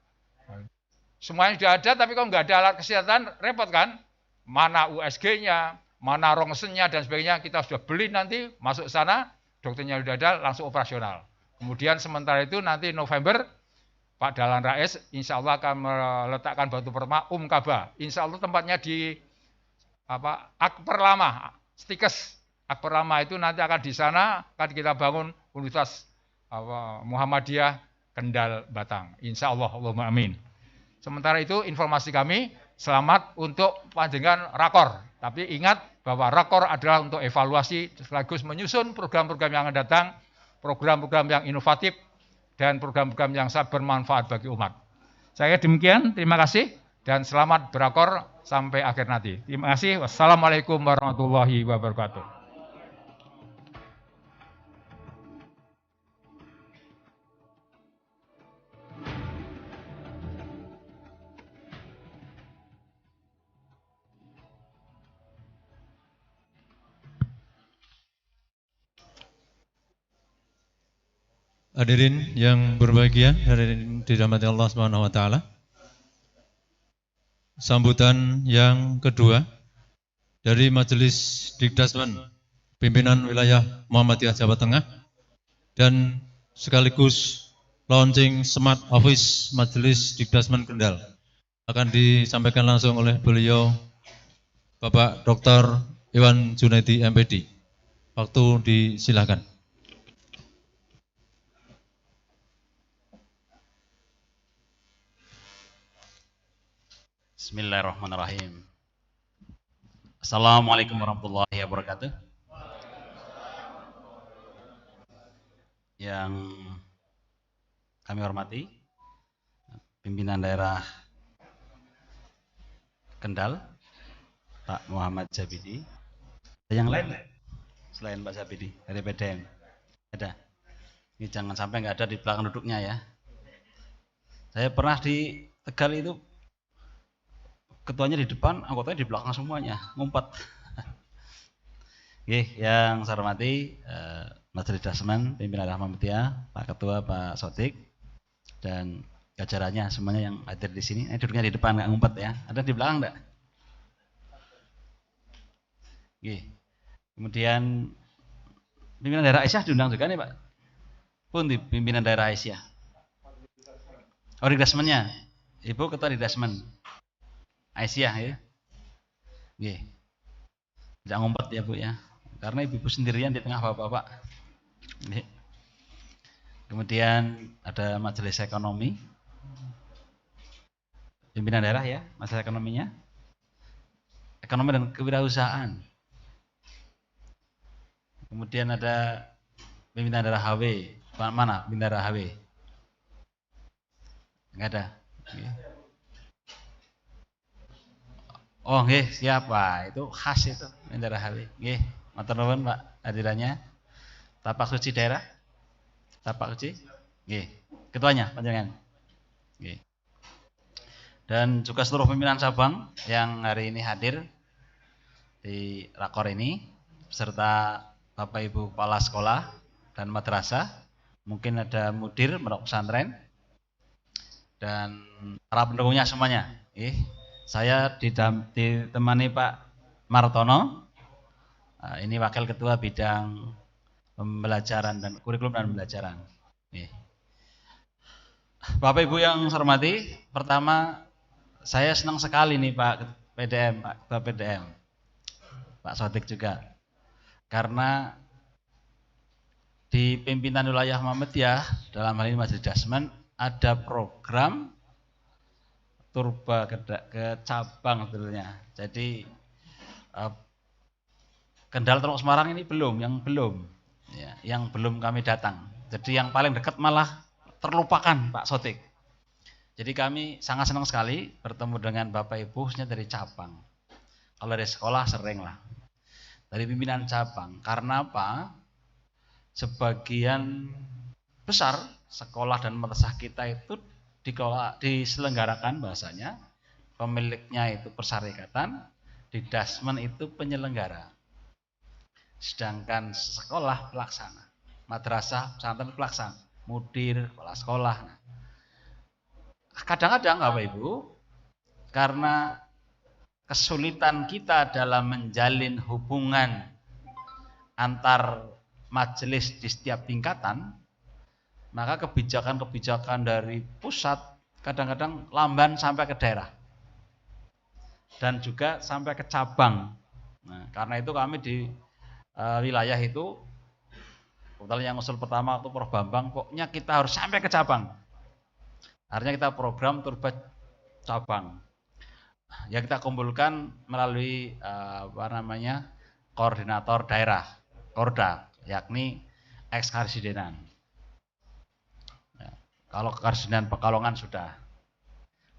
Semuanya sudah ada, tapi kalau nggak ada alat kesehatan, repot kan? Mana USG-nya, mana rongsennya, dan sebagainya, kita sudah beli nanti, masuk sana, dokternya sudah ada, langsung operasional. Kemudian sementara itu nanti November, Pak Dahlan Rais insya Allah akan meletakkan batu pertama Kaba. Insya Allah tempatnya di Akper Lama, STIKES. Akper Lama itu nanti akan di sana, akan kita bangun Universitas Muhammadiyah Kendal Batang. Insya Allah, Allahumma amin. Sementara itu informasi kami, selamat untuk panjenengan rakor. Tapi ingat bahwa rakor adalah untuk evaluasi sekaligus menyusun program-program yang akan datang, program-program yang inovatif, dan program-program yang sangat bermanfaat bagi umat. Saya demikian, terima kasih, dan selamat berakor sampai akhir nanti. Terima kasih. Wassalamualaikum warahmatullahi wabarakatuh. Hadirin yang berbahagia, hadirin dirahmati Allah Subhanahu wa taala. Sambutan yang kedua dari Majelis Dikdasmen Pimpinan Wilayah Muhammadiyah Jawa Tengah dan sekaligus launching Smart Office Majelis Dikdasmen Kendal akan disampaikan langsung oleh beliau Bapak Dr. Iwan Junaidi MPD. Waktu disilakan. Bismillahirrahmanirrahim. Assalamualaikum warahmatullahi wabarakatuh. Yang kami hormati pimpinan daerah Kendal, Pak Muhammad Zabidi. Ada yang lain selain Pak Zabidi dari PDM? Ada? Ini jangan sampai nggak ada di belakang duduknya ya. Saya pernah di Tegal itu, ketuanya di depan, anggotanya di belakang semuanya, ngumpat. Oke, yang saya hormati Majelis Dikdasmen Pimpinan Daerah Muhammadiyah, Pak Ketua Pak Sotik, dan jajarannya semuanya yang hadir di sini. Ini duduknya di depan, nggak ngumpet ya. Ada di belakang enggak? Oke. Kemudian pimpinan daerah Aisyah diundang juga nih Pak. Pun di pimpinan daerah Aisyah. Oh, Dikdasmennya, Ibu Ketua Dikdasmen Aisyah ya. Nggih. Jangan ngumpet ya Bu ya. Karena ibu sendirian di tengah bapak-bapak. Nggih. Kemudian ada Majelis Ekonomi. Pimpinan daerah ya, masalah ekonominya. Ekonomi dan kewirausahaan. Kemudian ada pimpinan daerah HW. Mana pimpinan daerah HW? Enggak ada. Nggih. Oh nggih, siapa? Itu khas itu daerah HW. Nggih, matur nuwun Pak hadirannya. Tapak suci daerah? Tapak suci? Nggih. ketuanya panjenengan. Oke. Dan juga seluruh pimpinan cabang yang hari ini hadir di rakor ini beserta Bapak Ibu kepala sekolah dan madrasah, mungkin ada mudir pondok pesantren dan para pendukungnya semuanya. Saya ditemani Pak Martono, ini wakil ketua bidang pembelajaran dan kurikulum dan pembelajaran. Bapak Ibu yang saya hormati, pertama saya senang sekali nih Pak PDM, Pak Ketua PDM, Pak Sodik juga, karena di pimpinan wilayah Muhammadiyah dalam hal ini Majelis Dasmen ada program turba ke cabang sebetulnya. Jadi Kendal Teluk Semarang ini belum, yang belum kami datang. Jadi yang paling dekat malah terlupakan Pak Sotik. Jadi kami sangat senang sekali bertemu dengan Bapak Ibu khususnya dari cabang. Kalau dari sekolah sering lah, dari pimpinan cabang. Karena apa? Sebagian besar sekolah dan madrasah kita itu diselenggarakan bahasanya, pemiliknya itu persyarikatan, di Dasmen itu penyelenggara. Sedangkan sekolah pelaksana, madrasah, pesantren pelaksana, mudir, kepala sekolah. Kadang-kadang Bapak Ibu, karena kesulitan kita dalam menjalin hubungan antar majelis di setiap tingkatan, maka kebijakan-kebijakan dari pusat kadang-kadang lamban sampai ke daerah dan juga sampai ke cabang. Nah, karena itu kami di wilayah itu, kebetulan yang usul pertama itu Prof Bambang, pokoknya kita harus sampai ke cabang. Artinya kita program turba cabang. Ya kita kumpulkan melalui koordinator daerah, Korda, yakni ex-karsidenan. Ya, kalau karsidenan Pekalongan sudah,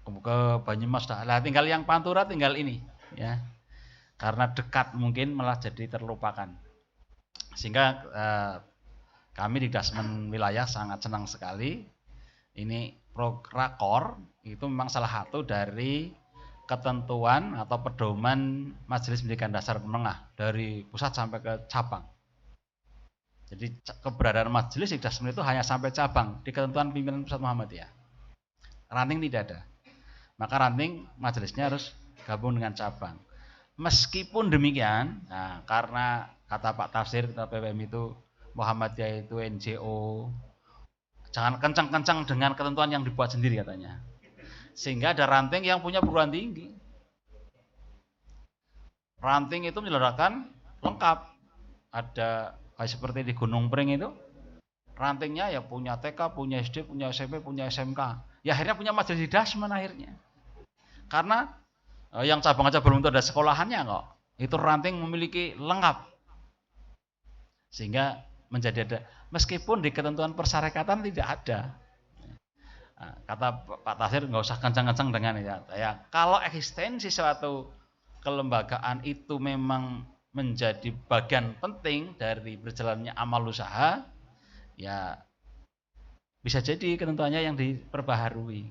ke Banyumas sudah. Lah tinggal yang Pantura tinggal ini, ya. Karena dekat mungkin malah jadi terlupakan. Sehingga kami di Dasmen wilayah sangat senang sekali. Ini Rakor itu memang salah satu dari ketentuan atau pedoman Majelis Pendidikan Dasar Menengah dari pusat sampai ke cabang. Jadi keberadaan majelis di Dasmen itu hanya sampai cabang di ketentuan pimpinan pusat Muhammadiyah. Ranting tidak ada. Maka ranting majelisnya harus gabung dengan cabang. Meskipun demikian, nah, karena kata Pak Tafsir, kata PPM itu Muhammadiyah itu NGO, jangan kencang-kencang dengan ketentuan yang dibuat sendiri katanya. Sehingga ada ranting yang punya perguruan tinggi. Ranting itu menyelenggarakan lengkap. Ada kayak seperti di Gunung Pring itu, rantingnya ya punya TK, punya SD, punya SMP, punya SMK. Ya akhirnya punya majelis di Dasmen akhirnya. Karena yang cabang aja belum tentu ada sekolahannya kok. Itu ranting memiliki lengkap. Sehingga menjadi ada, meskipun di ketentuan persyarikatan tidak ada. Nah, kata Pak Tasir nggak usah kencang-kencang dengan ya. Kalau eksistensi suatu kelembagaan itu memang menjadi bagian penting dari berjalannya amal usaha, ya bisa jadi ketentuannya yang diperbaharui.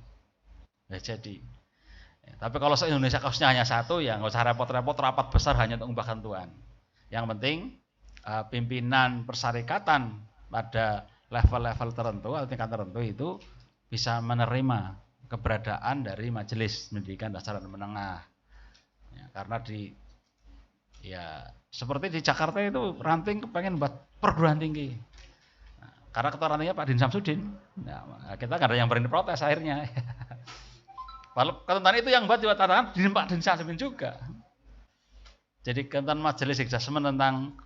Ya, jadi. Ya, tapi kalau se-Indonesia kasusnya hanya satu, ya nggak usah repot-repot rapat besar hanya untuk mengubah ketentuan. Yang penting pimpinan persyarikatan pada level-level tertentu atau tingkat tertentu itu bisa menerima keberadaan dari Majelis Pendidikan Dasar dan Menengah. Ya, karena seperti di Jakarta itu ranting kepengen buat perguruan tinggi. Nah, karena ketua rantingnya Pak Din Samsudin. Nah, kita nggak ada yang berani protes akhirnya. Kalau ketentuan itu yang buat juga tantangan di Pak Din Samsudin juga. Jadi ketentuan Majelis Dasmen tentang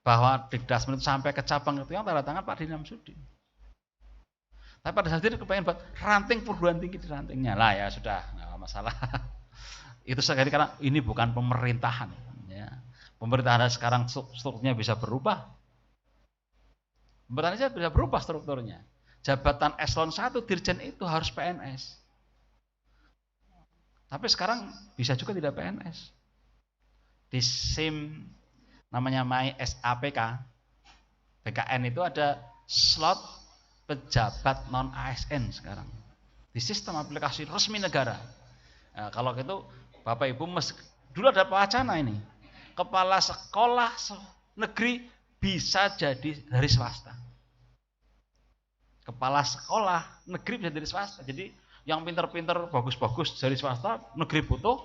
bahwa Dikdasmen itu sampai ke cabang itu yang tanda tangan Pak Din Samsudin. Tapi pada saat itu kepengen buat ranting perguruan tinggi di rantingnya lah, ya sudah, nggak masalah. Itu sekali karena ini bukan pemerintahan. Ya. Pemerintahan sekarang strukturnya bisa berubah. Pemerintahan saja bisa berubah strukturnya. Jabatan eselon 1 dirjen itu harus PNS. Tapi sekarang bisa juga tidak PNS. Di SIM namanya My SAPK, BKN itu ada slot pejabat non ASN sekarang di sistem aplikasi resmi negara. Nah, kalau gitu Bapak Ibu dulu ada wacana ini, kepala sekolah negeri bisa jadi dari swasta. Kepala sekolah negeri bisa dari swasta. Jadi yang pinter-pinter, bagus-bagus dari swasta, negeri butuh,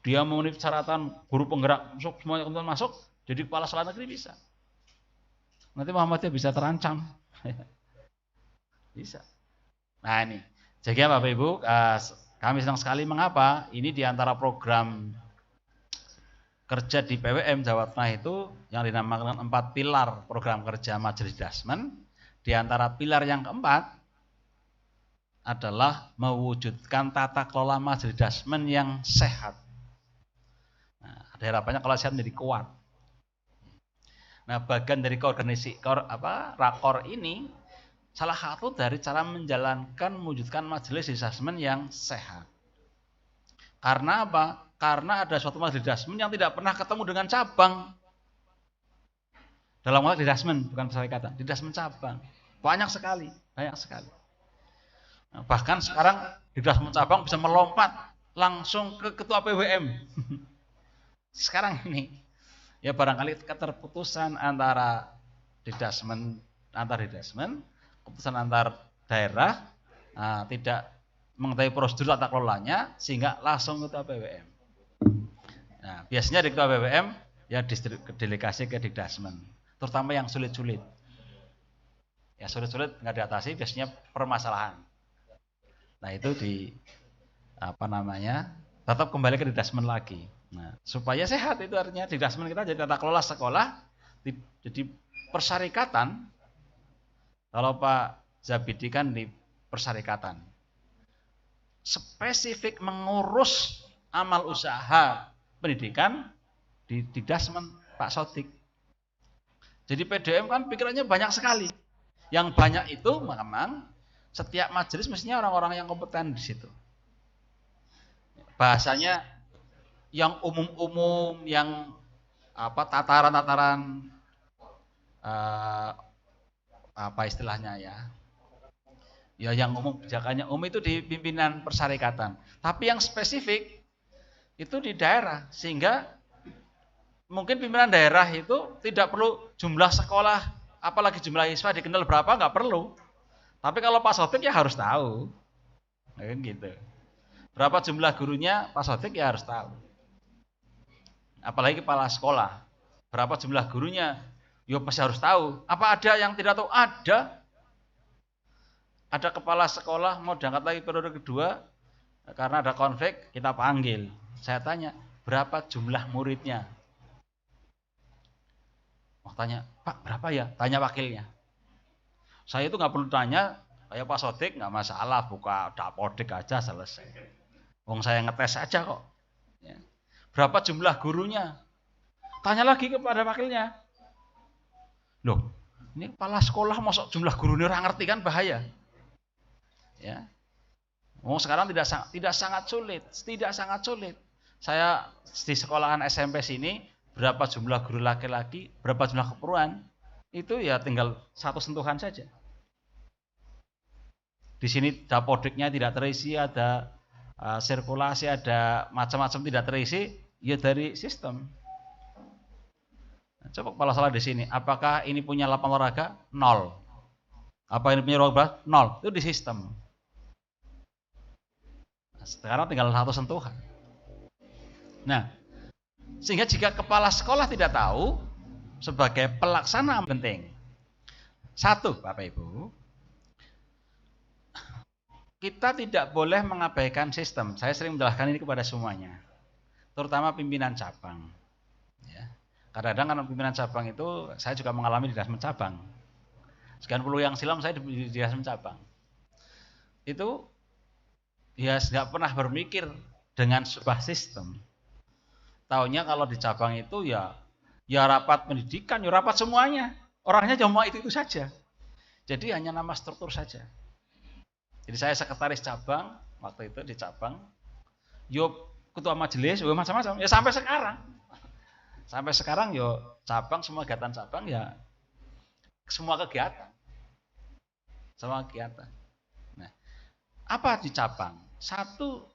dia memenuhi persyaratan guru penggerak masuk, semuanya kemudian masuk, jadi kepala sekolah negeri bisa. Nanti Muhammadiyah bisa terancam. Bisa. Nah ini, jadi Bapak Ibu, kami senang sekali. Mengapa? Ini diantara program kerja di PWM Jawa Tengah itu yang dinamakan 4 pilar program kerja Majelis Dasmen. Di antara pilar yang keempat adalah mewujudkan tata kelola Majelis Dasmen yang sehat. Nah, ada harapannya kalau sehat menjadi kuat. Nah, bagian dari koordinasi rakor ini salah satu dari cara menjalankan mewujudkan majelis dasmen yang sehat. Karena apa? Karena ada suatu majelis dasmen yang tidak pernah ketemu dengan cabang. Dalam hal di dasmen, bukan persyarikatan, di dasmen cabang. Banyak sekali, banyak sekali. Nah, bahkan sekarang di dasmen cabang bisa melompat langsung ke ketua PWM. Sekarang ini, ya barangkali keterputusan antara didasmen, keputusan antar daerah tidak mengetahui prosedur tata kelolanya sehingga langsung ke ketua PWM. Nah, biasanya di ketua PWM ya delegasi ke Dikdasmen, terutama yang sulit-sulit. Ya sulit-sulit nggak diatasi biasanya permasalahan. Nah, itu tetap kembali ke Dikdasmen lagi. Nah, supaya sehat itu artinya Dikdasmen kita jadi tata kelola sekolah jadi persyarikatan. Kalau Pak Zabidi kan di persyarikatan, spesifik mengurus amal usaha pendidikan di Dasmen Pak Sodik. Jadi PDM kan pikirannya banyak sekali. Yang banyak itu memang setiap majelis mestinya orang-orang yang kompeten di situ. Bahasanya yang umum-umum, yang tataran-tataran apa istilahnya ya yang umum, kebijakannya umum itu di pimpinan persyarikatan, tapi yang spesifik itu di daerah, sehingga mungkin pimpinan daerah itu tidak perlu jumlah sekolah, apalagi jumlah siswa dikenal berapa, nggak perlu, tapi kalau Pak Sotik ya harus tahu, kan gitu. Berapa jumlah gurunya Pak Sotik ya harus tahu, apalagi kepala sekolah, berapa jumlah gurunya ya pasti harus tahu. Apa ada yang tidak tahu? Ada kepala sekolah mau diangkat lagi periode kedua, karena ada konflik, kita panggil. Saya tanya, berapa jumlah muridnya? Tanya, Pak berapa ya? Tanya wakilnya. Saya itu nggak perlu tanya, kayak Pak Sodik nggak masalah, buka dapodik aja selesai. Wong saya ngetes aja kok. Ya. Berapa jumlah gurunya? Tanya lagi kepada wakilnya. Loh, ini kepala sekolah masuk jumlah gurunya orang ngerti kan, bahaya. Ya. Sekarang tidak sangat sulit. Saya di sekolahan SMP sini, berapa jumlah guru laki-laki, berapa jumlah keperluan, itu ya tinggal satu sentuhan saja. Di sini dapodiknya tidak terisi, ada sirkulasi, ada macam-macam tidak terisi, ya dari sistem. Coba kepala sekolah di sini, apakah ini punya lapangan olahraga? 0. Apa ini punya ruang berat? 0. Itu di sistem. Nah, sekarang tinggal satu sentuhan. Nah, sehingga jika kepala sekolah tidak tahu, sebagai pelaksana penting. Satu, Bapak Ibu, kita tidak boleh mengabaikan sistem. Saya sering menjelaskan ini kepada semuanya, terutama pimpinan cabang. Kadang-kadang kan pimpinan cabang itu, saya juga mengalami di Dasmen cabang. Sekian puluh yang silam saya di Dasmen cabang. Itu ya nggak pernah berpikir dengan sebuah sistem. Taunya kalau di cabang itu ya rapat pendidikan, ya rapat semuanya. Orangnya cuma itu saja. Jadi hanya nama struktur saja. Jadi saya sekretaris cabang waktu itu di cabang, ketua majelis, macam-macam. Ya sampai sekarang. Sampai sekarang yo cabang, semua kegiatan cabang ya semua kegiatan. Semua kegiatan. Nah, apa di cabang? Satu,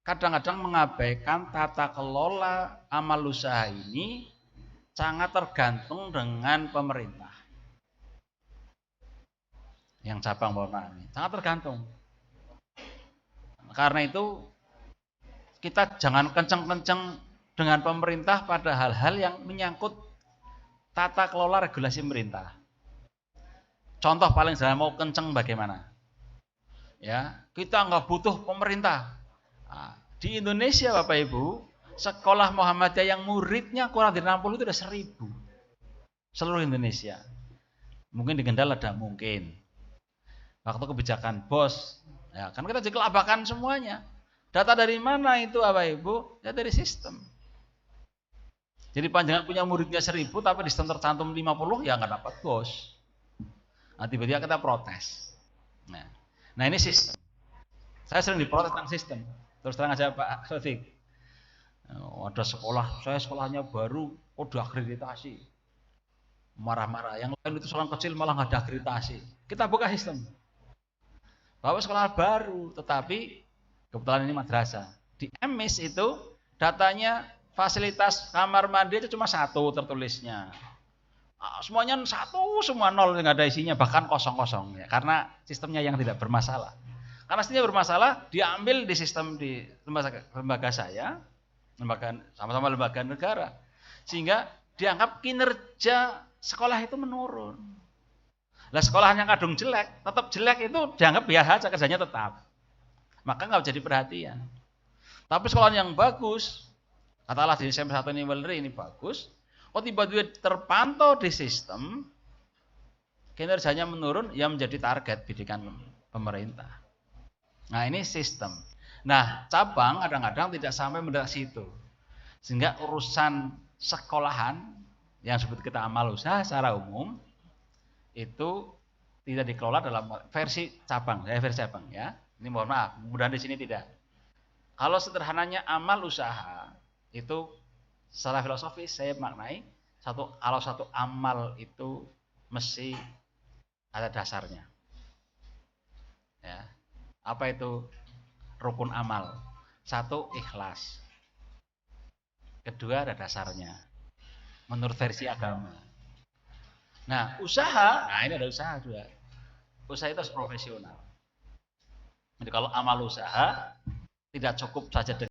kadang-kadang mengabaikan tata kelola amal usaha ini sangat tergantung dengan pemerintah. Yang cabang ini sangat tergantung. Karena itu kita jangan kenceng-kenceng dengan pemerintah pada hal-hal yang menyangkut tata kelola regulasi pemerintah. Contoh paling sederhana, mau kenceng bagaimana? Ya, kita nggak butuh pemerintah. Nah, di Indonesia Bapak Ibu, sekolah Muhammadiyah yang muridnya kurang dari 60 itu ada 1000. Seluruh Indonesia. Mungkin di Kendal ada mungkin. Waktu kebijakan BOS, ya kan kita dikelabakan semuanya. Data dari mana itu Bapak Ibu? Ya dari sistem. Jadi panjangan punya muridnya 1000 tapi di sistem tercantum 50, ya nggak dapat BOS. Nah, tiba-tiba kita protes. Nah ini sistem. Saya sering diprotes tentang sistem. Terus terang aja Pak Sotik. Ada sekolah, saya sekolahnya baru, udah akreditasi. Marah-marah. Yang lain itu sekolah kecil malah nggak ada akreditasi. Kita buka sistem. Bahwa sekolah baru, tetapi kebetulan ini madrasah. Di MIS itu datanya fasilitas kamar mandi itu cuma 1 tertulisnya. Semuanya 1, semua 0, nggak ada isinya, bahkan kosong-kosong ya, karena sistemnya yang tidak bermasalah. Karena sistemnya bermasalah, diambil di sistem di lembaga saya, sama-sama lembaga negara, sehingga dianggap kinerja sekolah itu menurun. Lah sekolah yang kadung jelek, tetap jelek itu dianggap biasa aja, kerjanya tetap, maka nggak jadi perhatian. Tapi sekolah yang bagus, katakanlah di SMP 1 ini bagus. Oh tiba-tiba terpantau di sistem, kinerjanya menurun, yang menjadi target bidikan pemerintah. Nah ini sistem. Nah cabang kadang-kadang tidak sampai mendak situ. Sehingga urusan sekolahan, yang disebut kita amal usaha secara umum, itu tidak dikelola dalam versi cabang. Versi cabang ya. Ini mohon maaf, mudah-mudahan di sini tidak. Kalau sederhananya amal usaha, itu secara filosofis saya maknai kalau satu amal itu mesti ada dasarnya. Ya. Apa itu rukun amal? 1, ikhlas. Kedua, ada dasarnya. Menurut versi agama. Nah, usaha, ini ada usaha juga. Usaha itu harus profesional. Jadi kalau amal usaha tidak cukup saja dengan